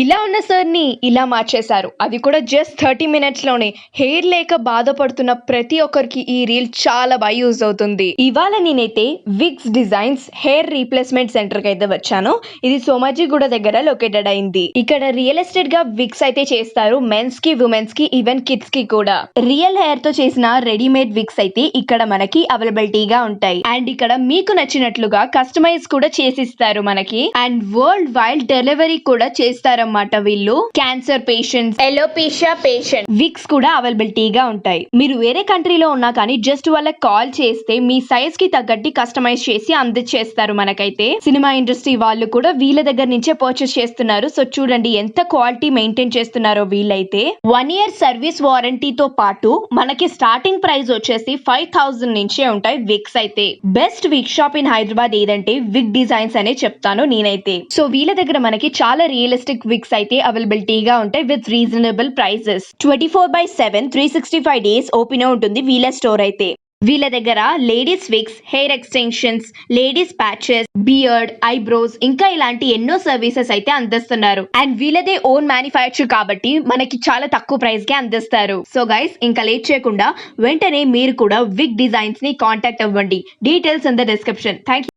ఇలా ఉన్న సార్ని ఇలా మార్చేశారు. అది కూడా జస్ట్ 30 మినిట్స్ లోనే. హెయిర్ లేక బాధపడుతున్న ప్రతి ఒక్కరికి ఈ రీల్ చాలా బాగా యూజ్ అవుతుంది. ఇవాళ నేనైతే wigs designs hair replacement centre కి అయితే వచ్చాను. ఇది సోమాజిగూడ దగ్గర లొకేటెడ్ అయింది. ఇక్కడ రియల్ ఎస్టేట్ గా విగ్స్ అయితే చేస్తారు. మెన్స్ కి, ఉమెన్స్ కి, ఈవెన్ కిడ్స్ కి కూడా. రియల్ హెయిర్ తో చేసిన రెడీమేడ్ విగ్స్ అయితే ఇక్కడ మనకి అవైలబిలిటీగా ఉంటాయి. అండ్ ఇక్కడ మీకు నచ్చినట్లుగా కస్టమైజ్ కూడా చేసిస్తారు మనకి. అండ్ వరల్డ్ వైడ్ డెలివరీ కూడా చేస్తారు అన్నమాట. వీళ్ళు cancer patients, alopecia patient wigs కూడా అవైలబిలిటీగా ఉంటాయి. మీరు వేరే కంట్రీలో ఉన్నా కానీ జస్ట్ వాళ్ళకి కాల్ చేస్తే మీ సైజ్ కి తగ్గట్టి కస్టమైజ్ చేసి అందించేస్తారు మనకైతే. సినిమా ఇండస్ట్రీ వాళ్ళు కూడా వీళ్ళ దగ్గర నుంచే పర్చేస్ చేస్తున్నారు. సో చూడండి ఎంత క్వాలిటీ మెయింటైన్ చేస్తున్నారో వీళ్ళైతే. 1 year సర్వీస్ వారంటీతో పాటు మనకి స్టార్టింగ్ ప్రైస్ వచ్చేసి 5000 నుంచే ఉంటాయి విగ్స్ అయితే. Best wig shop in Hyderabad ఏదంటే విగ్ డిజైన్స్ అనే చెప్తాను నేనైతే. సో వీళ్ళ దగ్గర మనకి చాలా రియలిస్టిక్ విగ్స్ అయితే అవైలబిలిటీగా ఉంటాయి with reasonable prices. 24/7 365 days open ఉంటుంది వీళ్ళ స్టోర్ అయితే. వీళ్ళ దగ్గర ladies wigs, hair extensions, ladies patches, beard, eyebrows ఇంకా ఇలాంటి ఎన్నో సర్వీసెస్ అయితే అందిస్తున్నారు. అండ్ వీళ్ళదే ఓన్ మ్యానుఫ్యాక్చర్ కాబట్టి మనకి చాలా తక్కువ ప్రైస్ కి అందిస్తారు. సో గైస్ ఇంకా లేట్ చేయకుండా వెంటనే మీరు కూడా విగ్ డిజైన్స్ ని కాంటాక్ట్ అవ్వండి. Details in the description. Thank you.